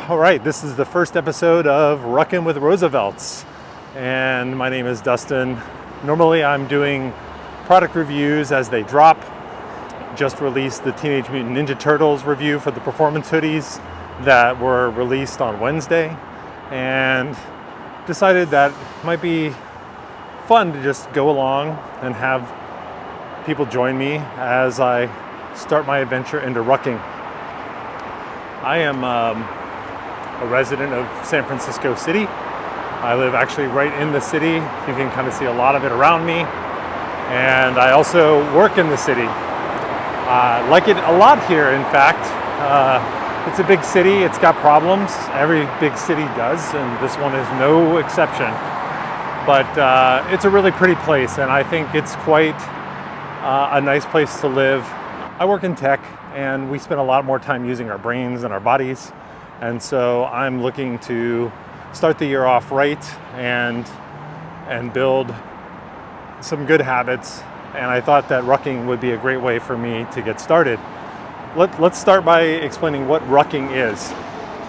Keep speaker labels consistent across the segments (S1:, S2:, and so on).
S1: All right, this is the first episode of Rucking with RSVLTS, and my name is Dustin. Normally I'm doing product reviews as they drop. Just released the Teenage Mutant Ninja Turtles review for the performance hoodies that were released on Wednesday, and decided that it might be fun to just go along and have people join me as I start my adventure into rucking. I am a resident of San Francisco City. I live actually right in the city. You can kind of see a lot of it around me. And I also work in the city. I like it a lot here, in fact. It's a big city, it's got problems. Every big city does, and this one is no exception. But it's a really pretty place, and I think it's quite a nice place to live. I work in tech, and we spend a lot more time using our brains and our bodies. And so I'm looking to start the year off right and build some good habits. And I thought that rucking would be a great way for me to get started. Let's start by explaining what rucking is.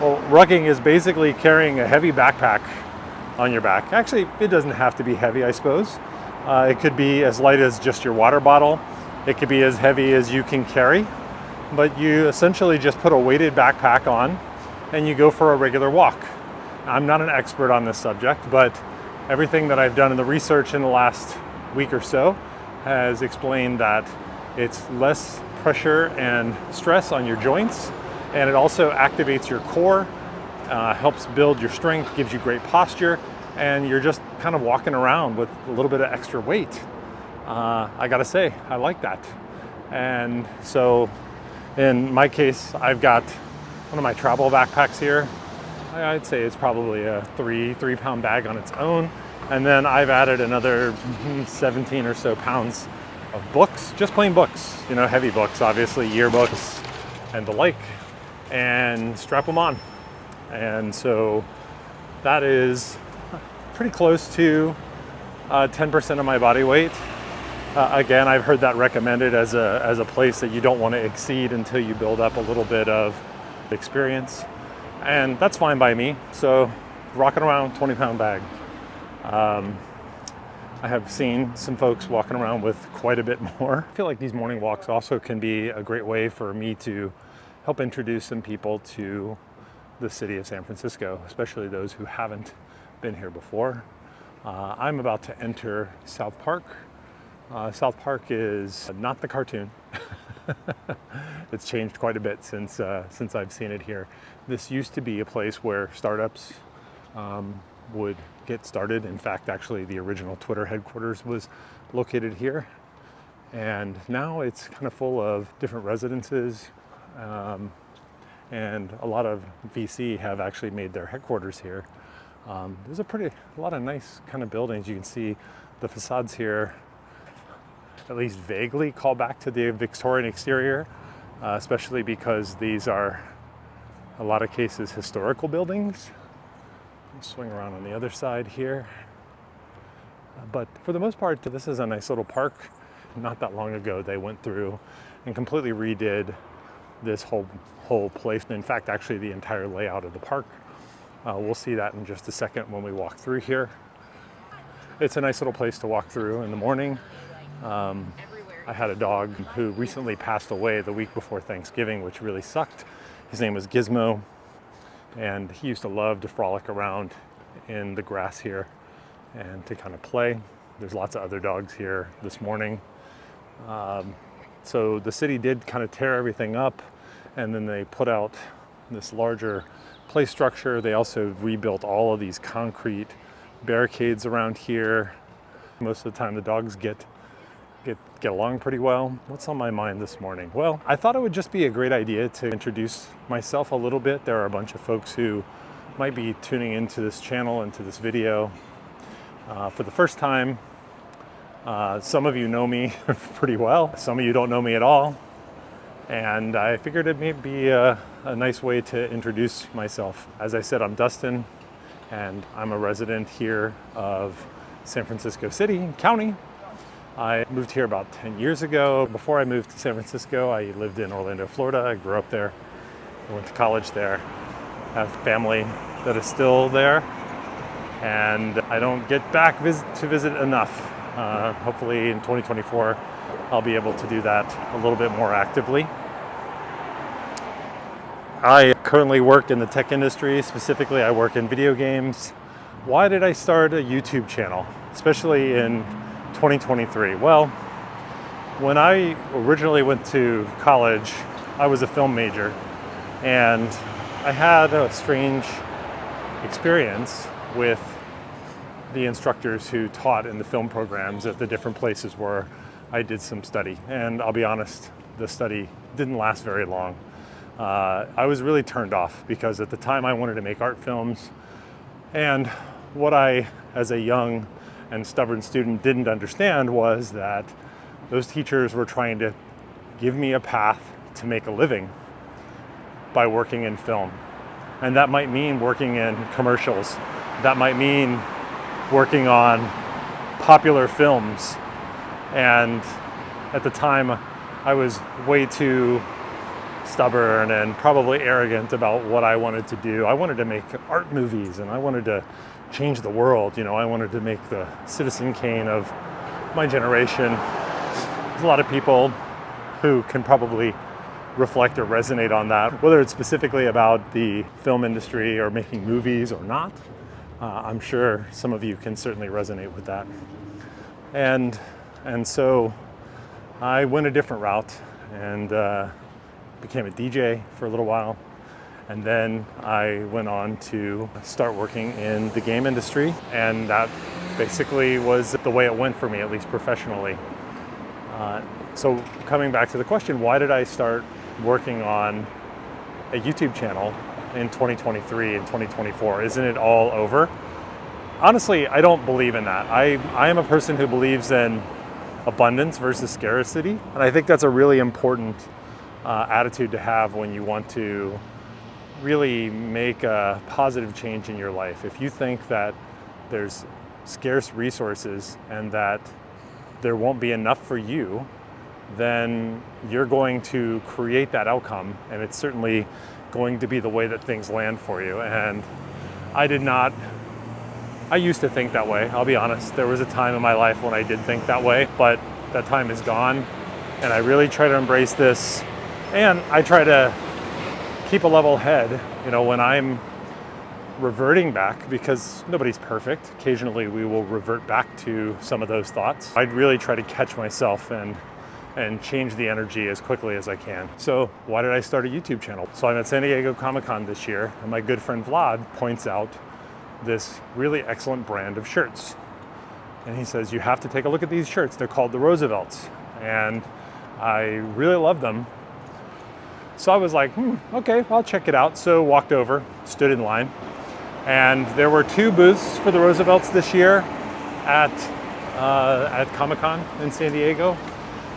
S1: Well, rucking is basically carrying a heavy backpack on your back. Actually, it doesn't have to be heavy, I suppose. It could be as light as just your water bottle. It could be as heavy as you can carry. But you essentially just put a weighted backpack on and you go for a regular walk. I'm not an expert on this subject, but everything that I've done in the research in the last week or so has explained that it's less pressure and stress on your joints, and it also activates your core, helps build your strength, gives you great posture, and you're just kind of walking around with a little bit of extra weight. I gotta say, I like that. And so in my case, I've got one of my travel backpacks here. I'd say it's probably a three pound bag on its own. And then I've added another 17 or so pounds of books, just plain books, heavy books, obviously, yearbooks and the like, and strap them on. And so that is pretty close to 10% of my body weight. Again, I've heard that recommended as a place that you don't want to exceed until you build up a little bit of experience. And that's fine by me. So rocking around 20-pound bag. I have seen some folks walking around with quite a bit more. I feel like these morning walks also can be a great way for me to help introduce some people to the city of San Francisco, especially those who haven't been here before. I'm about to enter South Park. South Park is not the cartoon. It's changed quite a bit since I've seen it here. This used to be a place where startups would get started. In fact, actually, the original Twitter headquarters was located here. And now it's kind of full of different residences. And a lot of VC have actually made their headquarters here. There's a lot of nice kind of buildings. You can see the facades here at least vaguely call back to the Victorian exterior, especially because these are, a lot of cases, historical buildings. I'll swing around on the other side here. But for the most part, this is a nice little park. Not that long ago, they went through and completely redid this whole place. And in fact, actually the entire layout of the park. We'll see that in just a second when we walk through here. It's a nice little place to walk through in the morning. I had a dog who recently passed away the week before Thanksgiving, which really sucked. His name was Gizmo, and he used to love to frolic around in the grass here and to kind of play. There's lots of other dogs here this morning. So the city did kind of tear everything up, and then they put out this larger play structure. They also rebuilt all of these concrete barricades around here. Most of the time the dogs get along pretty well. What's on my mind this morning? Well, I thought it would just be a great idea to introduce myself a little bit. There are a bunch of folks who might be tuning into this channel, into this video for the first time. Some of you know me pretty well. Some of you don't know me at all. And I figured it may be a nice way to introduce myself. As I said, I'm Dustin, and I'm a resident here of San Francisco City County. I moved here about 10 years ago. Before I moved to San Francisco, I lived in Orlando, Florida. I grew up there. I went to college there. have family that is still there, and I don't get back to visit enough. Hopefully in 2024, I'll be able to do that a little bit more actively. I currently work in the tech industry. Specifically, I work in video games. Why did I start a YouTube channel, especially in 2023? Well, when I originally went to college, I was a film major, and I had a strange experience with the instructors who taught in the film programs at the different places where I did some study. And I'll be honest, the study didn't last very long. I was really turned off because at the time I wanted to make art films, and what I, as a young and stubborn student, didn't understand was that those teachers were trying to give me a path to make a living by working in film. And that might mean working in commercials. That might mean working on popular films. And at the time, I was way too stubborn and probably arrogant about what I wanted to do. I wanted to make art movies, and I wanted to change the world. I wanted to make the Citizen Kane of my generation. There's a lot of people who can probably reflect or resonate on that, whether it's specifically about the film industry or making movies or not. I'm sure some of you can certainly resonate with that. And so I went a different route and became a DJ for a little while. And then I went on to start working in the game industry. And that basically was the way it went for me, at least professionally. So coming back to the question, why did I start working on a YouTube channel in 2023 and 2024? Isn't it all over? Honestly, I don't believe in that. I am a person who believes in abundance versus scarcity. And I think that's a really important attitude to have when you want to really make a positive change in your life. If you think that there's scarce resources and that there won't be enough for you, then you're going to create that outcome, and it's certainly going to be the way that things land for you. And I used to think that way, I'll be honest. There was a time in my life when I did think that way, but that time is gone, and I really try to embrace this, and I try to keep a level head, when I'm reverting back, because nobody's perfect. Occasionally we will revert back to some of those thoughts. I'd really try to catch myself and change the energy as quickly as I can. So why did I start a YouTube channel? So I'm at San Diego Comic-Con this year, and my good friend Vlad points out this really excellent brand of shirts. And he says, you have to take a look at these shirts. They're called the Roosevelts. And I really love them. So I was like, okay, I'll check it out. So walked over, stood in line. And there were 2 booths for the Roosevelts this year at Comic-Con in San Diego.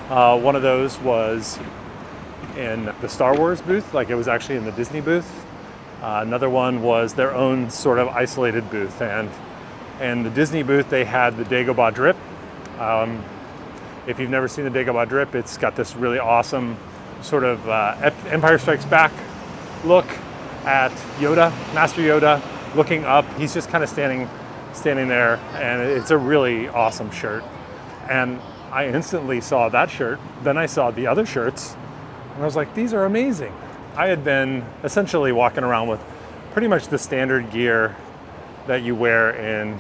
S1: One of those was in the Star Wars booth, like it was actually in the Disney booth. Another one was their own sort of isolated booth. And in the Disney booth, they had the Dagobah drip. If you've never seen the Dagobah drip, it's got this really awesome sort of Empire Strikes Back look at Yoda, Master Yoda, looking up. He's just kind of standing there, and it's a really awesome shirt. And I instantly saw that shirt. Then I saw the other shirts, and I was like, these are amazing. I had been essentially walking around with pretty much the standard gear that you wear in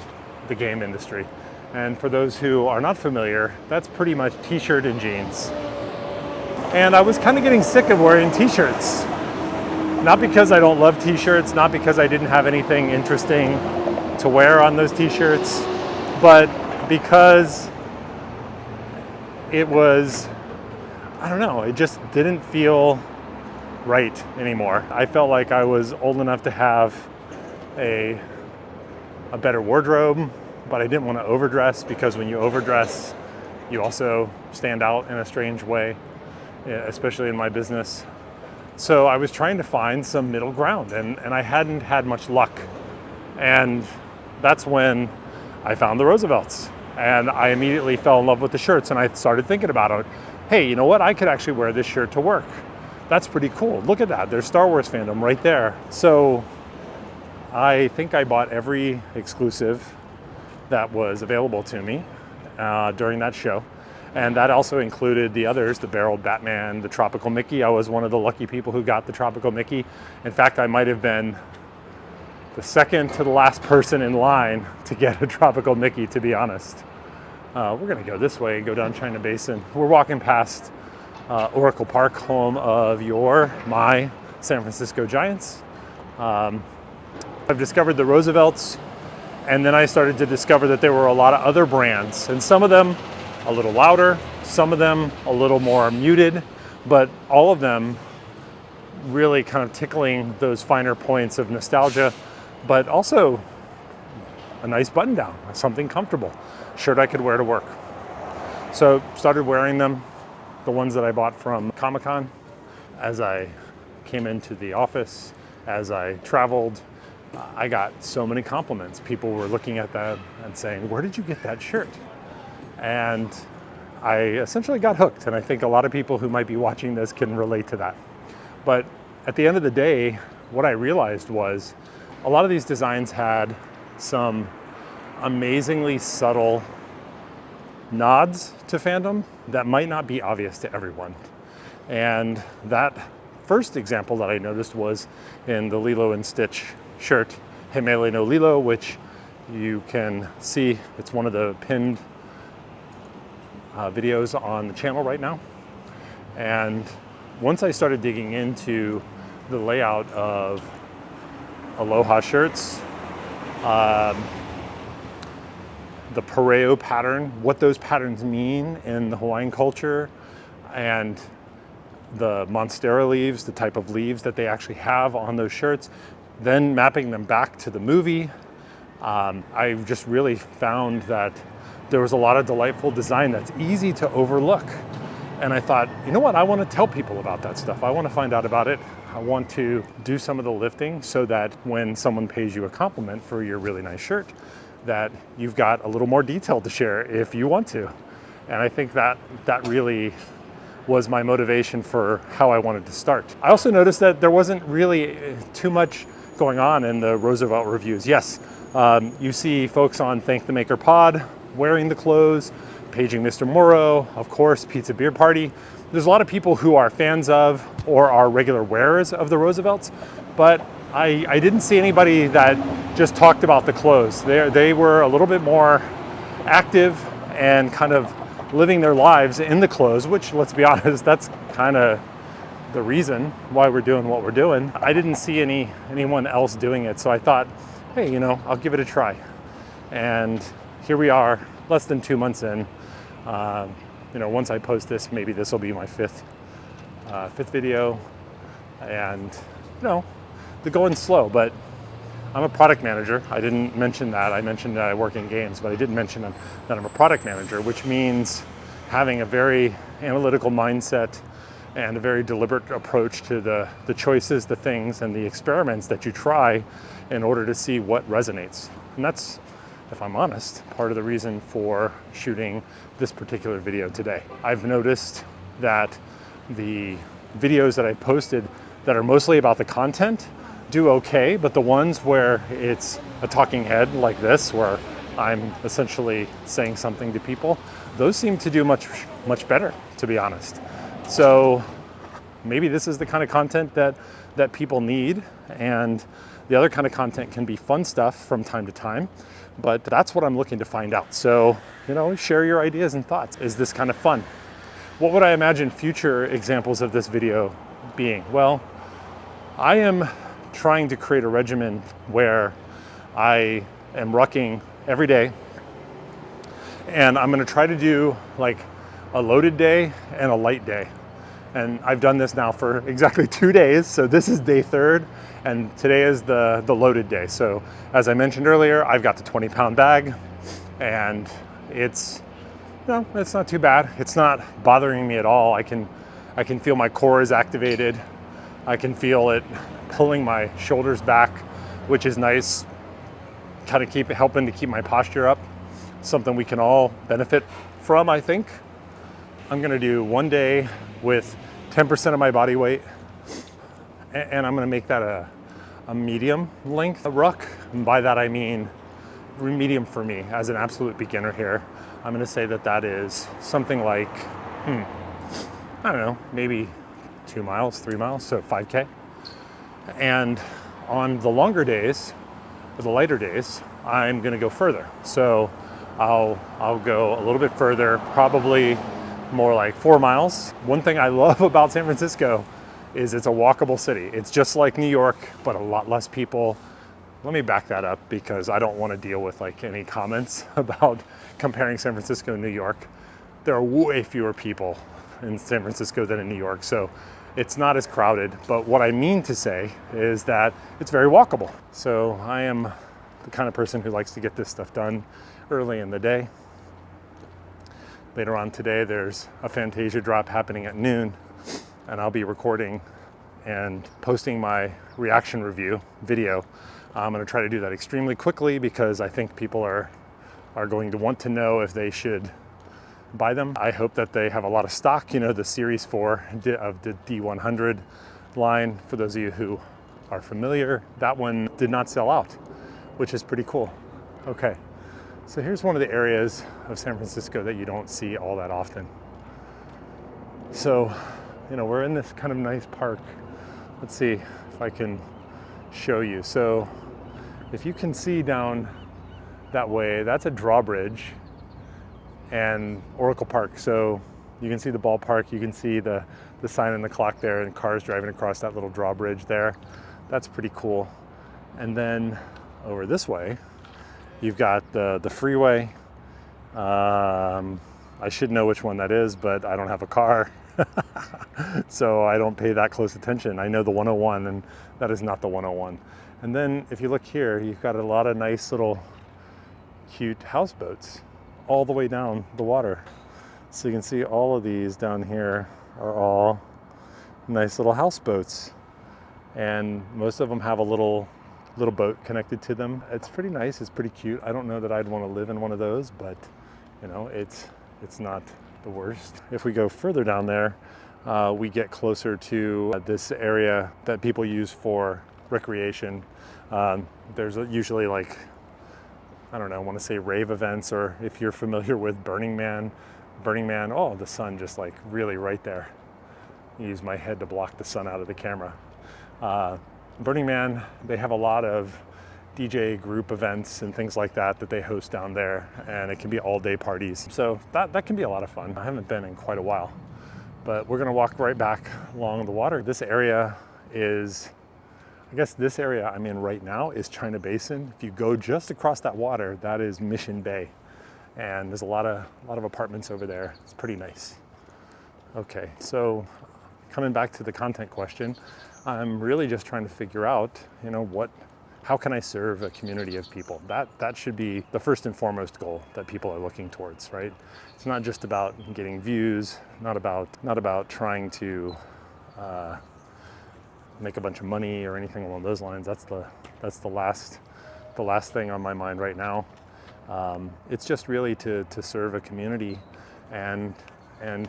S1: the game industry. And for those who are not familiar, that's pretty much t-shirt and jeans. And I was kind of getting sick of wearing t-shirts. Not because I don't love t-shirts, not because I didn't have anything interesting to wear on those t-shirts, but because it was, I don't know, it just didn't feel right anymore. I felt like I was old enough to have a better wardrobe, but I didn't want to overdress, because when you overdress, you also stand out in a strange way, especially in my business. So I was trying to find some middle ground, and I hadn't had much luck. And that's when I found the Roosevelts, and I immediately fell in love with the shirts, and I started thinking about it. Hey, you know what? I could actually wear this shirt to work. That's pretty cool. Look at that. There's Star Wars fandom right there. So I think I bought every exclusive that was available to me during that show. And that also included the others, the barreled Batman, the tropical Mickey. I was one of the lucky people who got the tropical Mickey. In fact, I might have been the second to the last person in line to get a tropical Mickey, to be honest. We're gonna go this way, go down China Basin. We're walking past Oracle Park, home of my San Francisco Giants. I've discovered the Roosevelts, and then I started to discover that there were a lot of other brands, and some of them a little louder, some of them a little more muted, but all of them really kind of tickling those finer points of nostalgia, but also a nice button down, something comfortable, shirt I could wear to work. So started wearing them, the ones that I bought from Comic-Con, as I came into the office, as I traveled. I got so many compliments. People were looking at that and saying, "Where did you get that shirt?" And I essentially got hooked, and I think a lot of people who might be watching this can relate to that. But at the end of the day, what I realized was a lot of these designs had some amazingly subtle nods to fandom that might not be obvious to everyone. And that first example that I noticed was in the Lilo and Stitch shirt, Himele no Lilo, which you can see, it's one of the pinned videos on the channel right now. And once I started digging into the layout of Aloha shirts, the pareo pattern, what those patterns mean in the Hawaiian culture, and the monstera leaves, the type of leaves that they actually have on those shirts, then mapping them back to the movie, I just really found that there was a lot of delightful design that's easy to overlook. And I thought, you know what, I want to tell people about that stuff. I want to find out about it. I want to do some of the lifting so that when someone pays you a compliment for your really nice shirt, that you've got a little more detail to share if you want to. And I think that really was my motivation for how I wanted to start. I also noticed that there wasn't really too much going on in the Roosevelt reviews. Yes, you see folks on Thank the Maker Pod wearing the clothes, paging Mr. Morrow, of course, Pizza Beer Party. There's a lot of people who are fans of or are regular wearers of the Roosevelts, but I didn't see anybody that just talked about the clothes. They were a little bit more active and kind of living their lives in the clothes, which, let's be honest, that's kind of the reason why we're doing what we're doing. I didn't see anyone else doing it, so I thought, hey, I'll give it a try. And here we are, less than 2 months in. Once I post this, maybe this will be my fifth video. And they're going slow, but I'm a product manager. I didn't mention that. I mentioned that I work in games, but I didn't mention that I'm a product manager, which means having a very analytical mindset and a very deliberate approach to the choices, the things, and the experiments that you try in order to see what resonates. And that's, if I'm honest, part of the reason for shooting this particular video today. I've noticed that the videos that I posted that are mostly about the content do okay, but the ones where it's a talking head like this, where I'm essentially saying something to people, those seem to do much better, to be honest. So maybe this is the kind of content that people need, and the other kind of content can be fun stuff from time to time, but that's what I'm looking to find out. So, share your ideas and thoughts. Is this kind of fun? What would I imagine future examples of this video being? Well, I am trying to create a regimen where I am rucking every day, and I'm going to try to do like a loaded day and a light day. And I've done this now for exactly 2 days. So this is day 3rd, and today is the loaded day. So as I mentioned earlier, I've got the 20-pound bag, and it's not too bad. It's not bothering me at all. I can feel my core is activated. I can feel it pulling my shoulders back, which is nice. Kind of helping to keep my posture up. Something we can all benefit from, I think. I'm gonna do 1 day with 10% of my body weight, and I'm gonna make that a a medium length ruck. And by that I mean medium for me as an absolute beginner here. I'm going to say that that is something like, I don't know, maybe 2 miles, 3 miles, so 5K. And on the longer days, or the lighter days, I'm going to go further. So I'll go a little bit further, probably more like 4 miles. One thing I love about San Francisco is it's a walkable city. It's just like New York, but a lot less people. Let me back that up because I don't want to deal with like any comments about comparing San Francisco and New York. There are way fewer people in San Francisco than in New York, so it's not as crowded. But what I mean to say is that it's very walkable. So I am the kind of person who likes to get this stuff done early in the day. Later on today, there's a Fantasia drop happening at noon, and I'll be recording and posting my reaction review video. I'm going to try to do that extremely quickly because I think people are going to want to know if they should buy them. I hope that they have a lot of stock. You know, the Series 4 of the D100 line, for those of you who are familiar, that one did not sell out, which is pretty cool. Okay, so here's one of the areas of San Francisco that you don't see all that often. So, you know, we're in this kind of nice park. Let's see if I can show you. So if you can see down that way, that's a drawbridge and Oracle Park. So you can see the ballpark, you can see the sign and the clock there and cars driving across that little drawbridge there. That's pretty cool. And then over this way, you've got the freeway. I should know which one that is, but I don't have a car. So I don't pay that close attention. I know the 101, and that is not the 101. And then if you look here, you've got a lot of nice little cute houseboats all the way down the water. So you can see all of these down here are all nice little houseboats. And most of them have a little boat connected to them. It's pretty nice, it's pretty cute. I don't know that I'd want to live in one of those, but you know, it's not the worst. If we go further down there, we get closer to this area that people use for recreation. There's usually like, I don't know, I want to say rave events, or if you're familiar with Burning Man, oh, the sun just like really right there. Use my head to block the sun out of the camera. Burning Man, they have a lot of DJ group events and things like that they host down there, and it can be all day parties. So that can be a lot of fun. I haven't been in quite a while, but we're gonna walk right back along the water. This area is, I guess this area I'm in right now is China Basin. If you go just across that water, that is Mission Bay. And there's a lot of apartments over there. It's pretty nice. Okay, so coming back to the content question, I'm really just trying to figure out, you know, how can I serve a community of people? That should be the first and foremost goal that people are looking towards, right? It's not just about getting views, not about trying to make a bunch of money or anything along those lines. That's the last thing on my mind right now. It's just really to serve a community and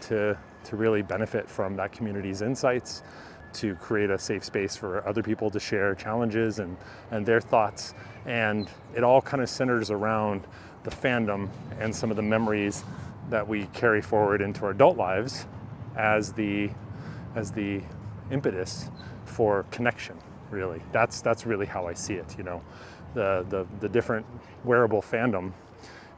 S1: to really benefit from that community's insights, to create a safe space for other people to share challenges and their thoughts. And it all kind of centers around the fandom and some of the memories that we carry forward into our adult lives as the impetus for connection, really. That's really how I see it, you know. The different wearable fandom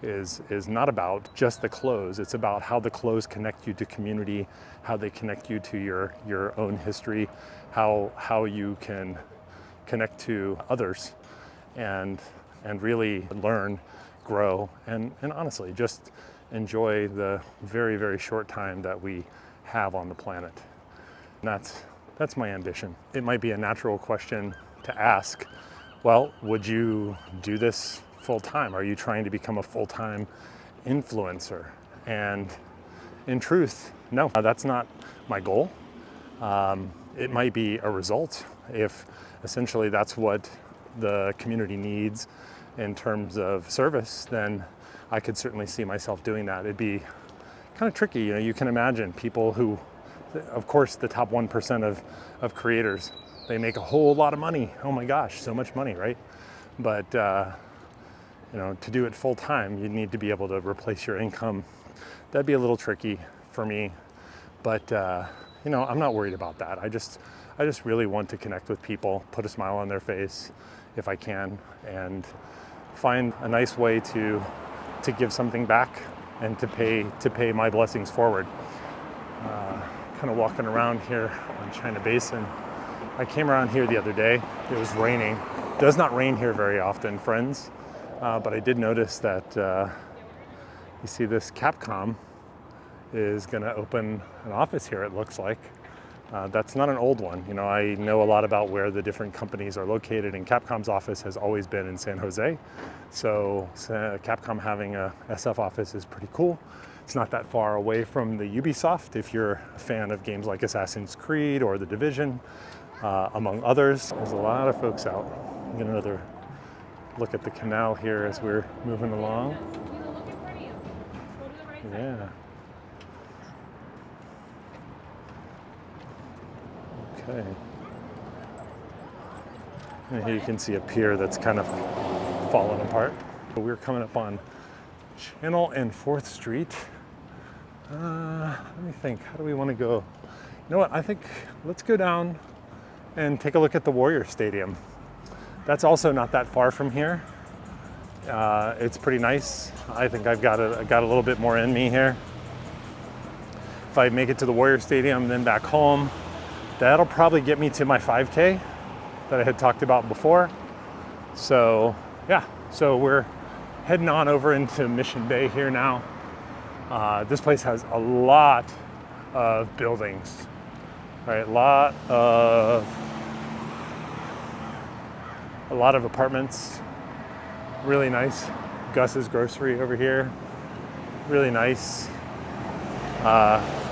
S1: is not about just the clothes. It's about how the clothes connect you to community, how they connect you to your own history, how you can connect to others and really learn, grow, and honestly just enjoy the very, very short time that we have on the planet. And that's my ambition. It might be a natural question to ask, well, would you do this full-time? Are you trying to become a full-time influencer? And in truth, no, that's not my goal. It might be a result if essentially that's what the community needs in terms of service, then I could certainly see myself doing that. It'd be kind of tricky. You know, you can imagine people who, of course, the top 1% of creators they make a whole lot of money. Oh my gosh, so much money, right? But you know, to do it full time, you need to be able to replace your income. That'd be a little tricky for me, but you know, I'm not worried about that. I just really want to connect with people, put a smile on their face if I can, and find a nice way to give something back and to pay my blessings forward. Kind of walking around here on China Basin. I came around here the other day. It was raining. It does not rain here very often, friends, but I did notice that you see this Capcom is going to open an office here, it looks like. That's not an old one. You know, I know a lot about where the different companies are located, and Capcom's office has always been in San Jose. So Capcom having a SF office is pretty cool. It's not that far away from the Ubisoft if you're a fan of games like Assassin's Creed or The Division, among others. There's a lot of folks out. Get another look at the canal here as we're moving along. Yeah. Okay. And here you can see a pier that's kind of fallen apart. We're coming up on Channel and 4th Street. Let me think, how do we want to go? You know what, I think let's go down and take a look at the Warrior Stadium. That's also not that far from here. It's pretty nice. I think I got a little bit more in me here. If I make it to the Warrior Stadium, then back home, that'll probably get me to my 5K that I had talked about before. So yeah, so we're heading on over into Mission Bay here now. This place has a lot of buildings, right? A lot of apartments. Really nice. Gus's Grocery over here. Really nice.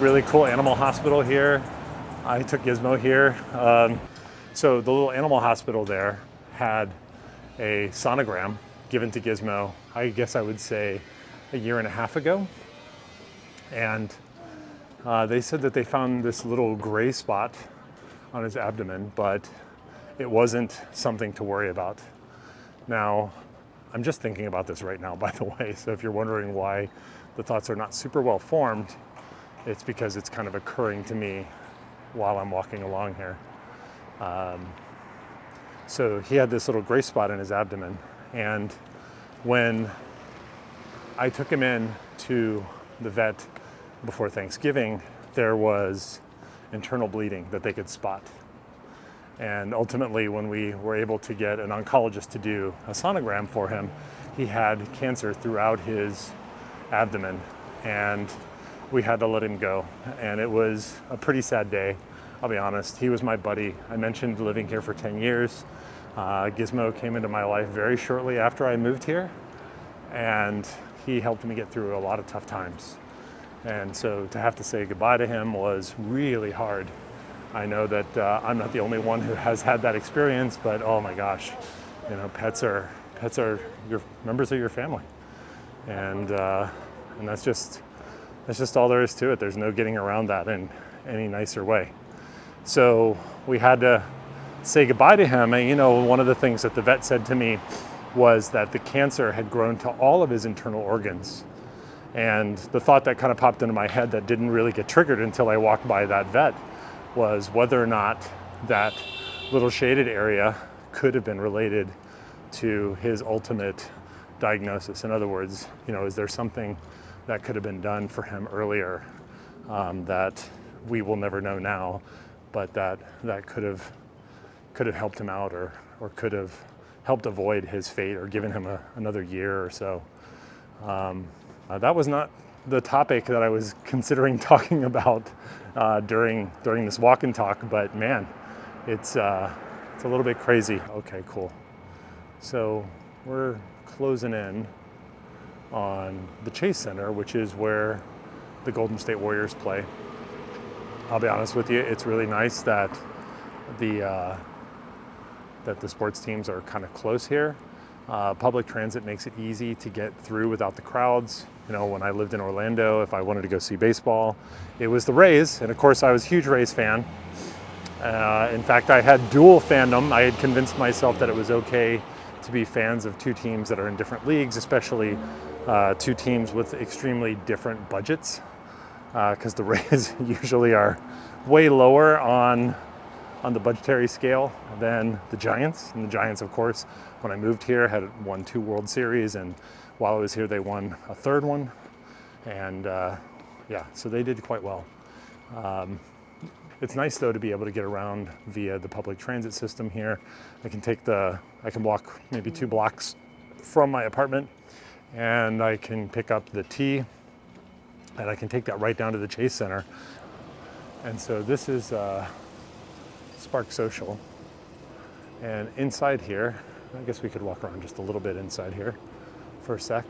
S1: Really cool animal hospital here. I took Gizmo here. So the little animal hospital there had a sonogram given to Gizmo, I guess I would say a year and a half ago. And they said that they found this little gray spot on his abdomen, but it wasn't something to worry about. Now, I'm just thinking about this right now, by the way. So if you're wondering why the thoughts are not super well formed, it's because it's kind of occurring to me while I'm walking along here. So he had this little gray spot in his abdomen, and when I took him in to the vet before Thanksgiving, there was internal bleeding that they could spot. And ultimately, when we were able to get an oncologist to do a sonogram for him, he had cancer throughout his abdomen, and we had to let him go. And it was a pretty sad day, I'll be honest. He was my buddy. I mentioned living here for 10 years. Gizmo came into my life very shortly after I moved here, and he helped me get through a lot of tough times. And so to have to say goodbye to him was really hard. I know that I'm not the only one who has had that experience, but oh my gosh, you know, pets are your members of your family, and that's just all there is to it. There's no getting around that in any nicer way. So we had to say goodbye to him, and you know, one of the things that the vet said to me was that the cancer had grown to all of his internal organs. And the thought that kind of popped into my head that didn't really get triggered until I walked by that vet was whether or not that little shaded area could have been related to his ultimate diagnosis. In other words, you know, is there something that could have been done for him earlier that we will never know now, but that could have helped him out, or could have helped avoid his fate, or given him another year or so. That was not the topic that I was considering talking about during this walk and talk, but man, it's a little bit crazy. Okay, cool. So we're closing in on the Chase Center, which is where the Golden State Warriors play. I'll be honest with you, it's really nice that the sports teams are kind of close here. Public transit makes it easy to get through without the crowds. You know, when I lived in Orlando, if I wanted to go see baseball, it was the Rays, and of course I was a huge Rays fan. In fact, I had dual fandom. I had convinced myself that it was okay to be fans of two teams that are in different leagues, especially two teams with extremely different budgets, because the Rays usually are way lower on the budgetary scale than the Giants. And the Giants, of course, when I moved here, had won 2 World Series, and while I was here, they won a 3rd one. And yeah, so they did quite well. It's nice though to be able to get around via the public transit system here. I can walk maybe 2 blocks from my apartment, and I can pick up the T, and I can take that right down to the Chase Center. And so this is Spark Social. And inside here, I guess we could walk around just a little bit inside here for a sec.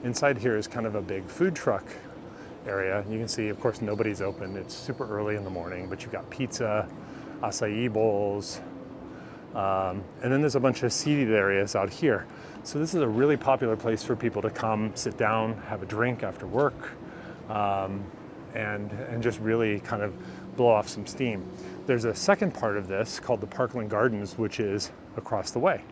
S1: Inside here is kind of a big food truck area. You can see, of course, nobody's open. It's super early in the morning, but you've got pizza, acai bowls, and then there's a bunch of seated areas out here. So this is a really popular place for people to come, sit down, have a drink after work, and just really kind of blow off some steam. There's a second part of this called the Parkland Gardens, which is across the way.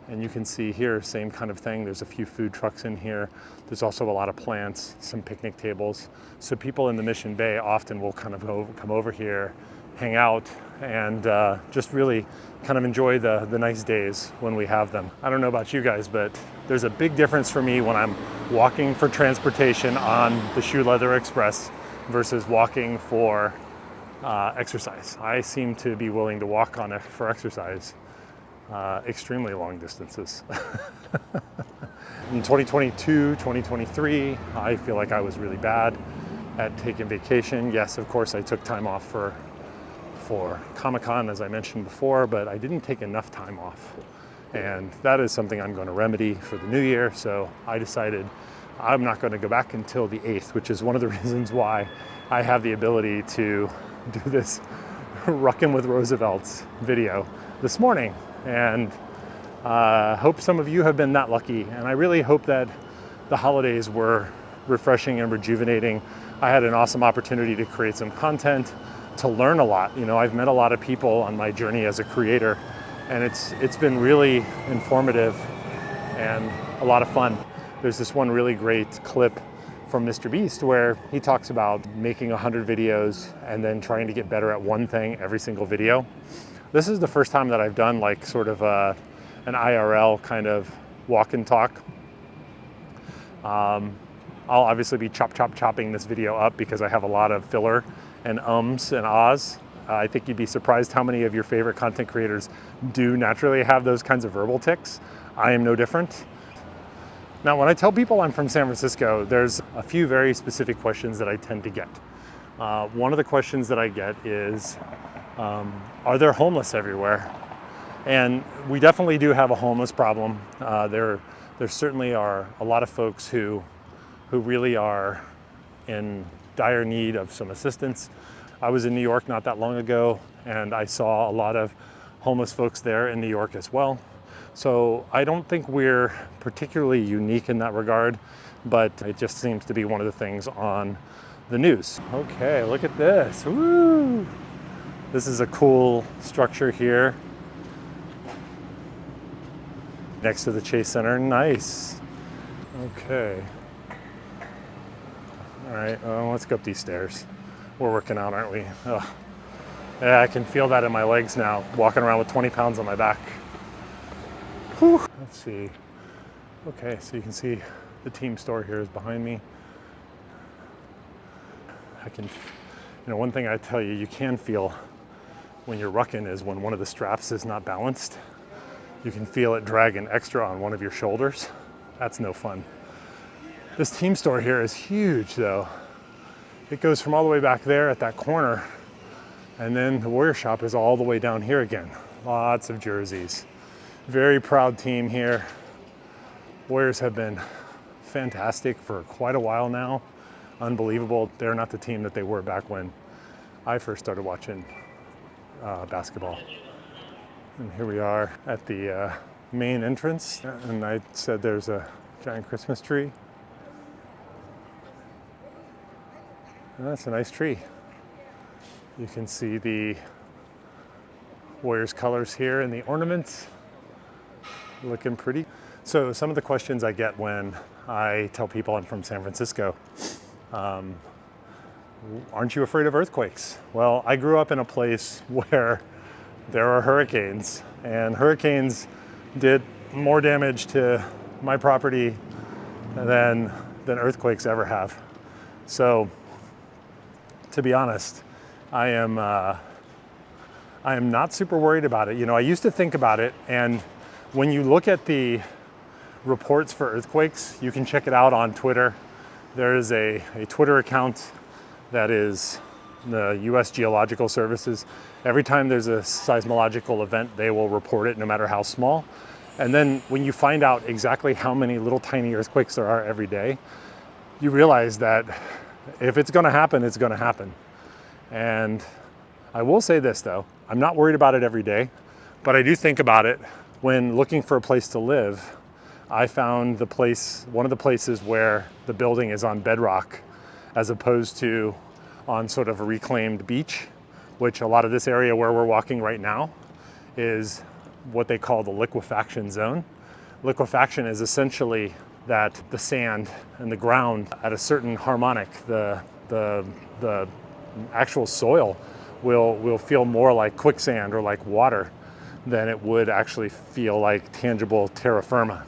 S1: And you can see here, same kind of thing. There's a few food trucks in here. There's also a lot of plants, some picnic tables. So people in the Mission Bay often will kind of come over here, hang out, and just really kind of enjoy the nice days when we have them. I don't know about you guys, but there's a big difference for me when I'm walking for transportation on the Shoe Leather Express versus walking for exercise. I seem to be willing to walk on it for exercise extremely long distances. In 2022, 2023, I feel like I was really bad at taking vacation. Yes, of course, I took time off for Comic-Con, as I mentioned before, but I didn't take enough time off. And that is something I'm going to remedy for the new year. So I decided I'm not going to go back until the 8th, which is one of the reasons why I have the ability to do this Rucking with Roosevelt's video this morning. And hope some of you have been that lucky. And I really hope that the holidays were refreshing and rejuvenating. I had an awesome opportunity to create some content, to learn a lot. You know, I've met a lot of people on my journey as a creator, and it's been really informative and a lot of fun. There's this one really great clip from Mr. Beast where he talks about making 100 videos and then trying to get better at one thing every single video. This is the first time that I've done like sort of an IRL kind of walk and talk. I'll obviously be chopping this video up because I have a lot of filler and ums and ahs. I think you'd be surprised how many of your favorite content creators do naturally have those kinds of verbal tics. I am no different. Now, when I tell people I'm from San Francisco, there's a few very specific questions that I tend to get. One of the questions that I get is, are there homeless everywhere? And we definitely do have a homeless problem. There certainly are a lot of folks who really are in dire need of some assistance. I was in New York not that long ago, and I saw a lot of homeless folks there in New York as well. So I don't think we're particularly unique in that regard, but it just seems to be one of the things on the news. Okay, look at this. Woo! This is a cool structure here next to the Chase Center. Nice. Okay. All right, let's go up these stairs. We're working out, aren't we? Ugh. Yeah, I can feel that in my legs now, walking around with 20 pounds on my back. Whew. Let's see. Okay, so you can see the team store here is behind me. One thing I tell you can feel when you're rucking is when one of the straps is not balanced. You can feel it dragging extra on one of your shoulders. That's no fun. This team store here is huge though. It goes from all the way back there at that corner, and then the Warrior shop is all the way down here again. Lots of jerseys. Very proud team here. Warriors have been fantastic for quite a while now. Unbelievable. They're not the team that they were back when I first started watching basketball. And here we are at the main entrance, and I said there's a giant Christmas tree. And that's a nice tree. You can see the Warriors colors here and the ornaments looking pretty. So some of the questions I get when I tell people I'm from San Francisco, aren't you afraid of earthquakes? Well, I grew up in a place where there are hurricanes, and hurricanes did more damage to my property than earthquakes ever have. So to be honest, I am not super worried about it. You know, I used to think about it, and when you look at the reports for earthquakes, you can check it out on Twitter. There is a Twitter account that is the US Geological Services. Every time there's a seismological event, they will report it no matter how small. And then when you find out exactly how many little tiny earthquakes there are every day, you realize that if it's gonna happen, it's gonna happen. And I will say this though, I'm not worried about it every day, but I do think about it when looking for a place to live. I found one of the places where the building is on bedrock as opposed to on sort of a reclaimed beach, which a lot of this area where we're walking right now is what they call the liquefaction zone. Liquefaction is essentially that the sand and the ground at a certain harmonic, the actual soil will feel more like quicksand or like water than it would actually feel like tangible terra firma.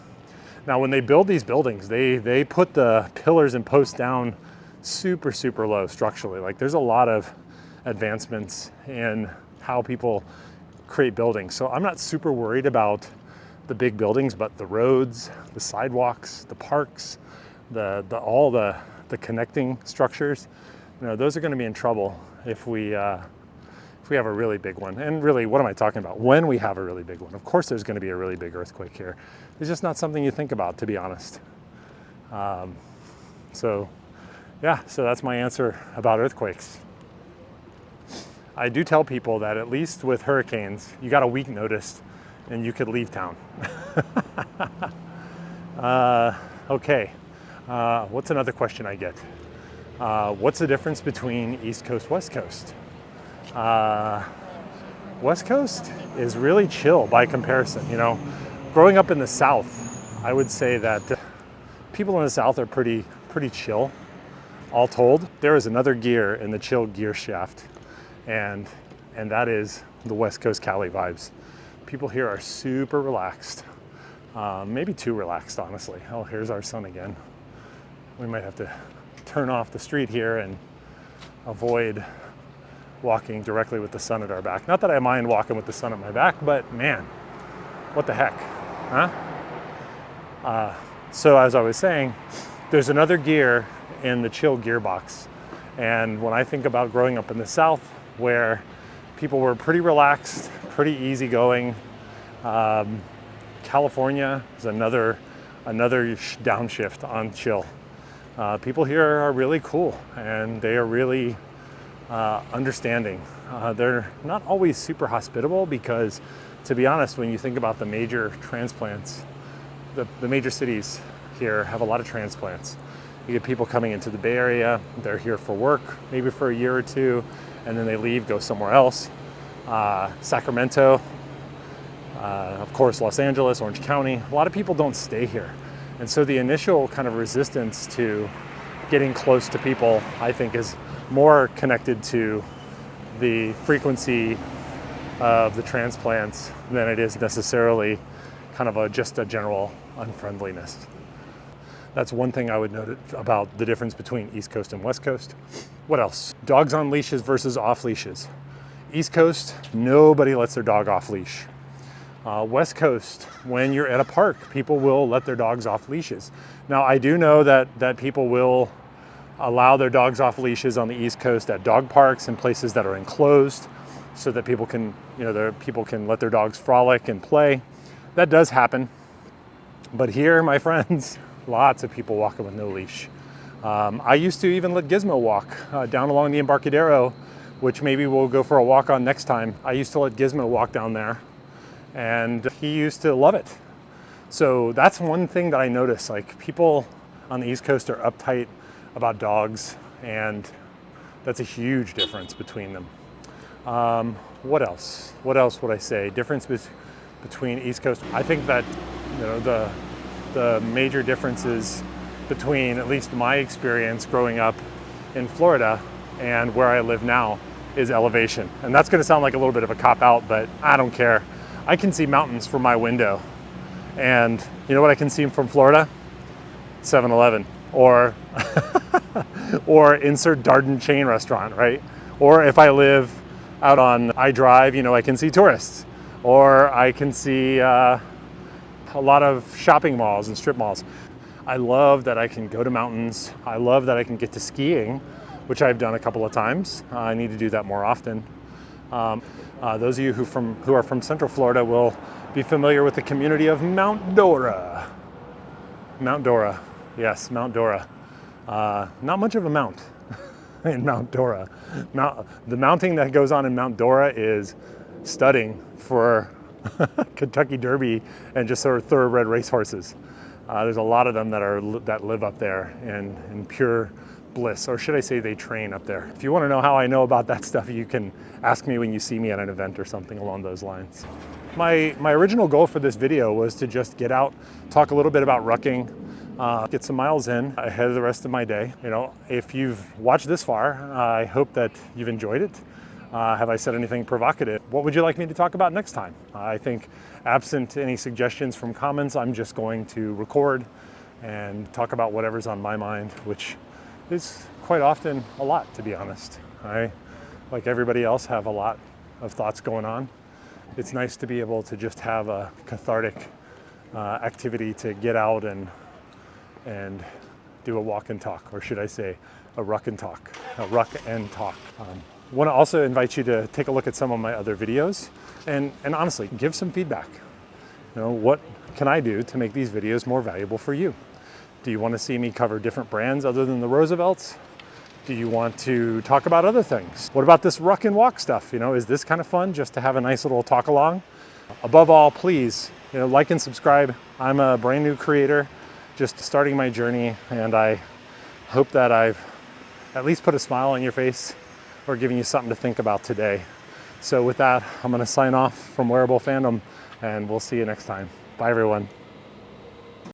S1: Now, when they build these buildings, they put the pillars and posts down super, super low structurally. Like there's a lot of advancements in how people create buildings. So I'm not super worried about the big buildings, but the roads, the sidewalks, the parks, all the connecting structures, you know, those are going to be in trouble if we have a really big one. And really, what am I talking about? When we have a really big one, of course there's going to be a really big earthquake here. It's just not something you think about, to be honest. So that's my answer about earthquakes. I do tell people that at least with hurricanes, you got a week notice and you could leave town. Okay, what's another question I get? What's the difference between East Coast, West Coast? West Coast is really chill by comparison. You know, growing up in the South, I would say that people in the South are pretty chill. All told, there is another gear in the chill gear shaft, and that is the West Coast Cali vibes. People here are super relaxed, maybe too relaxed, honestly. Oh, here's our sun again. We might have to turn off the street here and avoid walking directly with the sun at our back. Not that I mind walking with the sun at my back, but man, what the heck, huh? So as I was saying, there's another gear in the chill gearbox. And when I think about growing up in the South, where people were pretty relaxed, pretty easygoing, California is another downshift on chill. People here are really cool and they are really understanding. They're not always super hospitable because, to be honest, when you think about the major transplants, the major cities here have a lot of transplants. You get people coming into the Bay Area, they're here for work, maybe for a year or two, and then they leave, go somewhere else. Sacramento, of course, Los Angeles, Orange County, a lot of people don't stay here. And so the initial kind of resistance to getting close to people, I think, is more connected to the frequency of the transplants than it is necessarily kind of just a general unfriendliness. That's one thing I would note about the difference between East Coast and West Coast. What else? Dogs on leashes versus off leashes. East Coast, nobody lets their dog off leash. West Coast, when you're at a park, people will let their dogs off leashes. Now, I do know that people will allow their dogs off leashes on the East Coast at dog parks and places that are enclosed so that people can let their dogs frolic and play. That does happen. But here, my friends, lots of people walking with no leash. I used to even let Gizmo walk down along the Embarcadero, which maybe we'll go for a walk on next time. I used to let Gizmo walk down there, and he used to love it. So that's one thing that I notice, like people on the East Coast are uptight about dogs, and that's a huge difference between them. what else? What else would I say? Difference between East Coast. I think that, you know, the major differences between at least my experience growing up in Florida and where I live now is elevation. And that's gonna sound like a little bit of a cop-out, but I don't care. I can see mountains from my window. And you know what I can see from Florida? 7-Eleven, or or insert Darden chain restaurant, right? Or if I live out on I Drive, you know, I can see tourists, or I can see a lot of shopping malls and strip malls. I love that I can go to mountains. I love that I can get to skiing, which I've done a couple of times. I need to do that more often. Those of you who are from Central Florida will be familiar with the community of Mount Dora. Mount Dora, yes, Mount Dora. Not much of a mount in Mount Dora. The mounting that goes on in Mount Dora is studying for Kentucky Derby and just sort of thoroughbred racehorses. There's a lot of them that live up there in pure bliss, or should I say they train up there. If you want to know how I know about that stuff, you can ask me when you see me at an event or something along those lines. My original goal for this video was to just get out, talk a little bit about rucking, get some miles in ahead of the rest of my day. You know, if you've watched this far, I hope that you've enjoyed it. Have I said anything provocative? What would you like me to talk about next time? I think absent any suggestions from comments, I'm just going to record and talk about whatever's on my mind, which is quite often a lot, to be honest. I, like everybody else, have a lot of thoughts going on. It's nice to be able to just have a cathartic activity to get out and do a walk and talk, or should I say a ruck and talk, a ruck and talk. I want to also invite you to take a look at some of my other videos and honestly give some feedback. You know, what can I do to make these videos more valuable for you? Do you want to see me cover different brands other than the Roosevelts? Do you want to talk about other things? What about this ruck and walk stuff? You know, is this kind of fun just to have a nice little talk along? Above all, please, you know, like and subscribe. I'm a brand new creator, just starting my journey, and I hope that I've at least put a smile on your face or giving you something to think about today. So with that, I'm going to sign off from Wearable Fandom, and we'll see you next time. Bye, everyone.